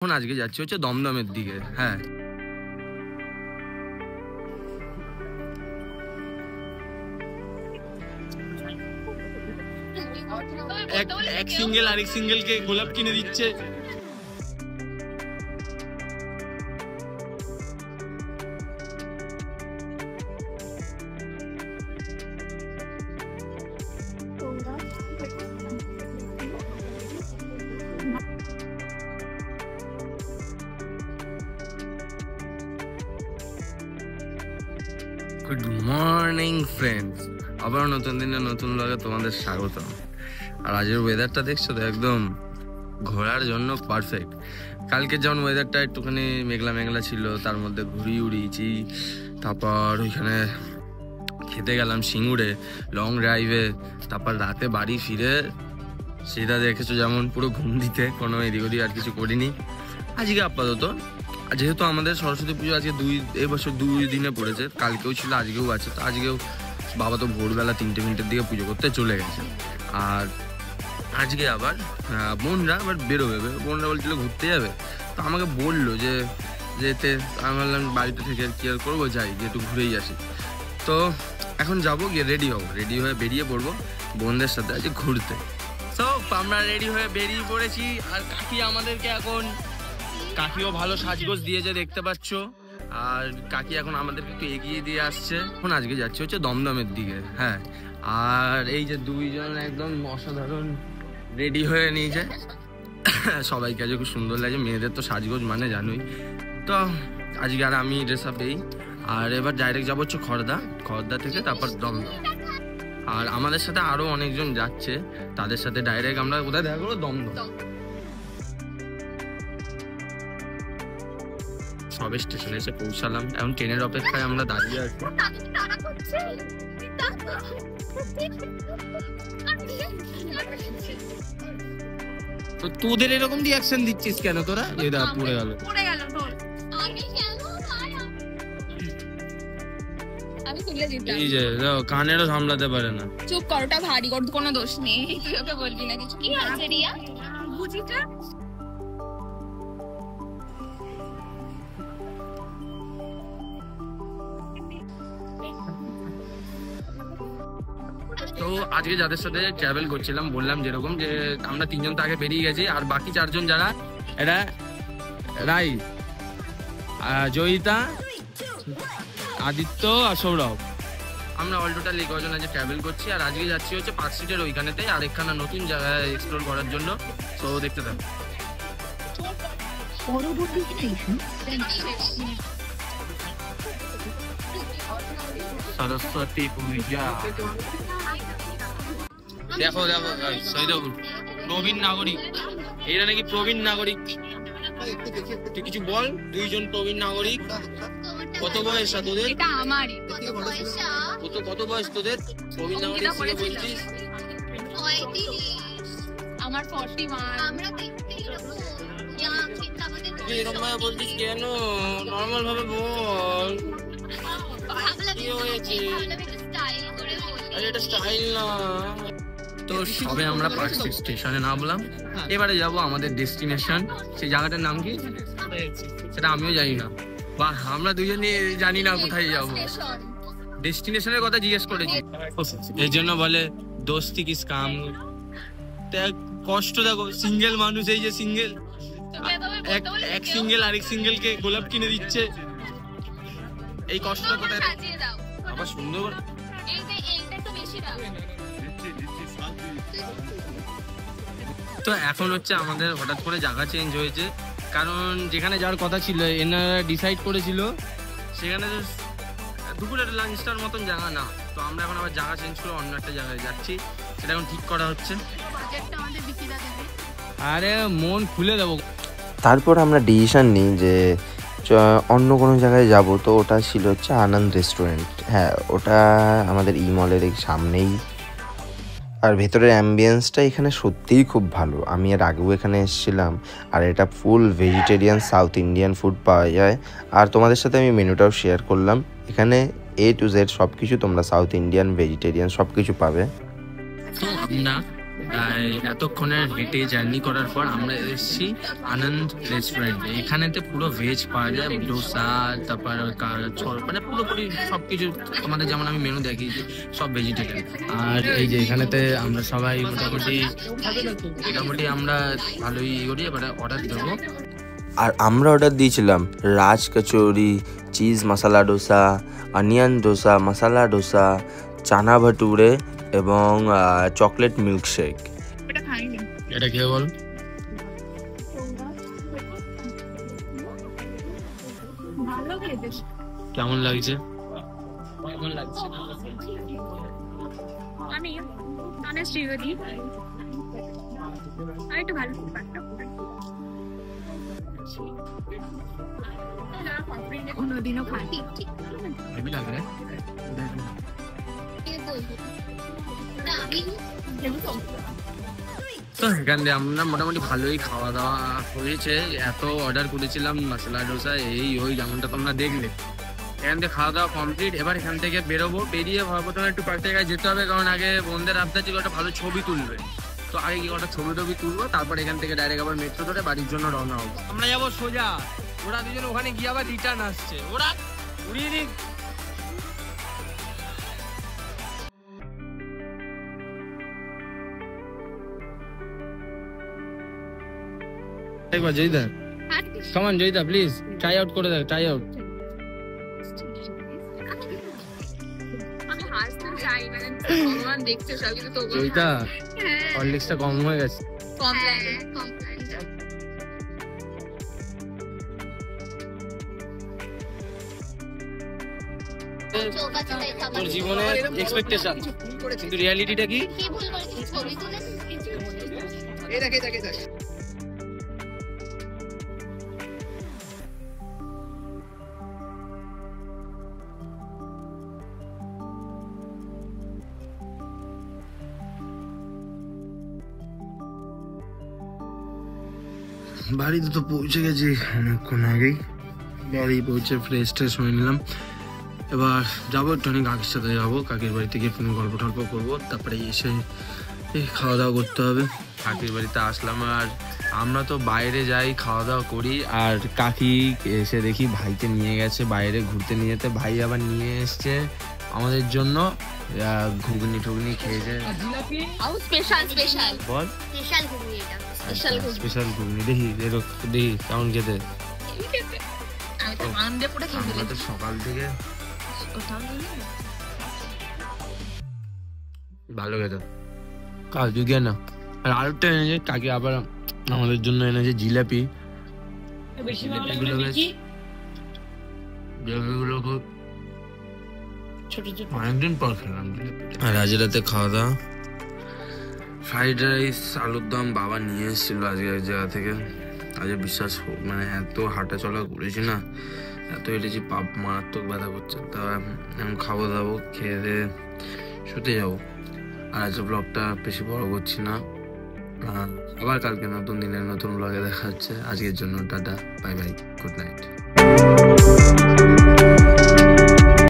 এখন আজকে যাচ্ছি হচ্ছে দমদমের দিকে। হ্যাঁ, এক সিঙ্গেল আরেক সিঙ্গেলকে গোলাপ কিনে দিচ্ছে। গুড মর্নিং ফ্রেন্ডস, আবার নতুন দিনে নতুন ব্লগে তোমাদের স্বাগত। আর আজকের ওয়েদারটা দেখছো তো, একদম ঘোরার জন্য পারফেক্ট। কালকে যেমন ওয়েদারটা একটুখানি মেঘলা মেঘলা ছিল, তার মধ্যে ঘুরি উড়িয়েছি, তারপর ওইখানে খেতে গেলাম সিঙ্গুরে লং ড্রাইভে, তারপর রাতে বাড়ি ফিরে সেটা দেখেছো যেমন পুরো ঘুম দিতে, কোনো এদিক ওদিক আর কিছু করিনি। আজকে আপাতত যেহেতু আমাদের সরস্বতী পুজো আজকে এবছর 2 দিনে পড়েছে, কালকেও ছিল আজকেও আছে, তো আজকেও বাবা তো ভোরবেলা 3-4 দিকে পুজো করতে চলে গেছে। আর আজকে আবার বোনরা আবার বেরোবে, বোনরা বলছিল ঘুরতে যাবে, তো আমাকে বললো যে যেতে, আমি বললাম বাড়িতে থেকে কি আর করবো, যাই যে একটু ঘুরেই আসি। তো এখন যাবো, গিয়ে রেডি হয়ে বেরিয়ে পড়বো বোনদের সাথে আজকে ঘুরতে। তো আমরা রেডি হয়ে বেরিয়ে পড়েছি। আর কাকি আমাদেরকে এখন, কাকিও ভালো সাজগোজ দিয়েছে দেখতে পাচ্ছ, আর কাকি এখন আমাদেরকে একটু এগিয়ে দিয়ে আসছে। এখন আজকে যাচ্ছে হচ্ছে দমদমের দিকে। হ্যাঁ, আর এই যে দুইজন একদম অসাধারণ রেডি হয়ে নিয়েছে, সবাইকে আজকে খুব সুন্দর লাগছে। মেয়েদের তো সাজগোজ মানে জানোই তো। আজকে আর আমি ড্রেস আপ এই, আর এবার ডাইরেক্ট যাবো হচ্ছে খড়দা থেকে তারপর দমদম। আর আমাদের সাথে আরো অনেকজন যাচ্ছে, তাদের সাথে ডাইরেক্ট আমরা কোথায় দেখা করবো, দমদম। সবে স্টেশনে এসে পৌঁছালাম, এখন ট্রেনের অপেক্ষায় আমরা দাঁড়িয়ে আছি। তো তোদের এরকম রিঅ্যাকশন দিচ্ছিস কেন তোরা? এটা পড়ে গেল। এই যে কানেরও সামলাতে পারে না। চুপ কর, ওটা ভারী, ওর কোনো দোষ নেই, তুই ওকে বলবি না কিছু। কি আছে রিয়া? বুঝিটা তো আজকে যাদের সাথে ট্রাভেল করছিলাম, বললাম যেরকম যে আমরা 3 জন তো আগে বেরিয়ে গেছি, আর বাকি 4 জন যারা, এরা রাই, জয়িতা, আদিত্য আর সৌরভ, আমরা অল টোটাল এই কজন আজকে ট্রাভেল করছি। আর আজকে যাচ্ছি হচ্ছে 5 সিটের ওইখানেতে আরেকখানা নতুন জায়গায় এক্সপ্লোর করার জন্য। তো দেখতে থাকো। সরস্বতী পূজা দেখো প্রবীণ নাগরিক, এরা নাকি প্রবীণ নাগরিক। তুই কিছু বল, 2 জন প্রবীণ নাগরিক। কত বয়স তোদের? এটা আমারই। কত বয়স তোদের? প্রবীণ নাগরিক বলছিস? আমার 41। আমরা দেখতেই এরকম ভাবে বলছিস কেন? নর্মাল ভাবে বল। কি হয়েছে? আরে এটা স্টাইল না। তো সবে আমরা পার্কস্ট্রিট স্টেশনে নামলাম, এবারে যাব আমাদের ডেস্টিনেশন। সেই জায়গাটার নাম কি সেটা আমিও জানি না, বা আমরা দুজনে জানি না কোথায় যাবো। ডেস্টিনেশনের কথা জিজ্ঞেস করেছি, এই জন্য বলে দোস্তি কিস কাম। কষ্ট দেখো, সিঙ্গেল মানুষ, এই যে সিঙ্গেল, এক সিঙ্গেল আরেক সিঙ্গেলকে গোলাপ কিনে দিচ্ছে। এই কষ্টটা কোথায়? আবার সুন্দর। তো এখন হচ্ছে আমাদের হঠাৎ করে জায়গা চেঞ্জ হয়েছে, কারণ যেখানে যাওয়ার কথা ছিল এনারা ডিসাইড করেছিল সেখানে দুপুরের লাঞ্চটার মতন জায়গা না। তো আমরা এখন আবার জায়গা চেঞ্জ করে অন্য একটা জায়গায় যাচ্ছি, সেটা এখন ঠিক করা হচ্ছে। আরে মন খুলে দেবো। তারপর আমরা ডিসিশন নিই যে অন্য কোনো জায়গায় যাব। তো ওটা ছিল হচ্ছে আনন্দ রেস্টুরেন্ট। হ্যাঁ, ওটা আমাদের মলের সামনেই। আর ভেতরের অ্যাম্বিয়েন্সটা এখানে সত্যিই খুব ভালো। আমি এর আগেও এখানে এসেছিলাম, আর এটা ফুল ভেজিটেরিয়ান সাউথ ইন্ডিয়ান ফুড পাওয়া যায়। আর তোমাদের সাথে আমি মেনুটাও শেয়ার করলাম। এখানে A to Z সব কিছু তোমরা সাউথ ইন্ডিয়ান ভেজিটেরিয়ান সব কিছু পাবে। তো আমরা এতক্ষণের হেঁটে জার্নি করার পর আমরা এসেছি আনন্দ রেস্টুরেন্টে। এখানেতে পুরো ভেজ পাওয়া যায়, ডোসা, তারপর মানে পুরোপুরি সব কিছু আমাদের যেমন আমি মেনু দেখিয়েছি সব ভেজিটেরিয়ান। আর এই যে এখানেতে আমরা সবাই মোটামুটি আমরা ভালোই করি। এবার অর্ডার দেবো। আর আমরা অর্ডার দিয়েছিলাম রাজ কচৌরি, চিজ মশলা ডোসা, অনিয়ন ডোসা, মশলা ডোসা, চানা ভটুরে এবং চকলেট মিল্কশেক। এটা খাইনি। এটা খেয়ে বল ভালো খেতে। কেমন লাগছে। আমি অনেস্টলি বলি আর একটু ভালো পারতাম। কোনোদিনও খাই হেভি লাগে রে। তো এখান দিয়ে আমরা মোটামুটি ভালোই খাওয়া দাওয়া হয়েছে। এত অর্ডার করেছিলাম মশলা ডোসা এই ওই, যেমনটা তোমরা দেখলে। এখান থেকে খাওয়া দাওয়া কমপ্লিট। এবার এখান থেকে বেরোবো, বেরিয়ে প্রথমে একটু পার্ক জায়গায় যেতে হবে, কারণ আগে বন্ধের আবদার ছিল একটা ভালো ছবি তুলবে। তো আগে কি একটা ছবি টবি তুলবো, তারপর এখান থেকে ডাইরেক্ট আবার মেট্রো ধরে বাড়ির জন্য রওনা হবো। আমরা যাবো সোজা, ওরা দুজন ওখানে গিয়ে আবার রিটার্ন আসছে। ওরা উড়িয়ে দিক। একবার জয়িতা, কামান জয়িতা প্লিজ ট্রাই আউট করে দেখ, ট্রাই আউট। আমি হাসতে চাই মানে ভগবান দেখছে সব কিছু তো জয়িতা হরলিক্সটা কম হয়ে গেছে। কম লাগে তোর জীবনের এক্সপেকটেশন, কিন্তু রিয়ালিটিটা কি? বাড়িতে তো পৌঁছে গেছি অনেকক্ষণ আগেই। বাড়ি পৌঁছে ফ্রেশ ট্রেশ হয়ে নিলাম। এবার যাবো একটুখানি কাকির সাথে যাবো, কাকির বাড়িতে গিয়ে একটু গল্প টল্প করবো, তারপরে এসে খাওয়া দাওয়া করতে হবে। কাকির বাড়িতে আসলাম, আর আমরা তো বাইরে যাই খাওয়া দাওয়া করি, আর কাকি এসে দেখি ভাইকে নিয়ে গেছে বাইরে ঘুরতে নিয়ে যেতে। ভাই আবার নিয়ে এসছে আমাদের জন্য ঘুগনি টুগনি খেয়েছে। স্পেশাল স্পেশাল বল স্পেশাল ঘুগনি, এটা স্পেশাল ঘুগনি। স্পেশাল ঘুগনি দেখি দেখি কেমন খেতে। আমি তো আনন্দে পড়ে খেতে আমরা তো সকাল থেকে ভালো খেতে কাজু দিয়ে না। আর আরেকটা এনেছে কাকি আবার আমাদের জন্য এনেছে জিলাপি। জিলাপিগুলো খুব অনেকদিন পর খেলাম। আর আজ রাতে খাওয়া দাওয়া ফ্রাইড রাইস, আলুর দম বাবা নিয়ে এসেছিল আজকে এক জায়গা থেকে। আজ বিশ্বাস মানে এত হাঁটা চলা করেছি না, এত হেঁটেছি পাপ মারাত্মক ব্যথা করছে। তা এখন খাবো দাবো, খেয়ে দিয়ে শুতে যাবো। আর আজ ব্লগটা বেশি বড় করছি না, আবার কালকে নতুন দিনের নতুন ব্লগে দেখা হচ্ছে। আজকের জন্য tata, bye bye, good night.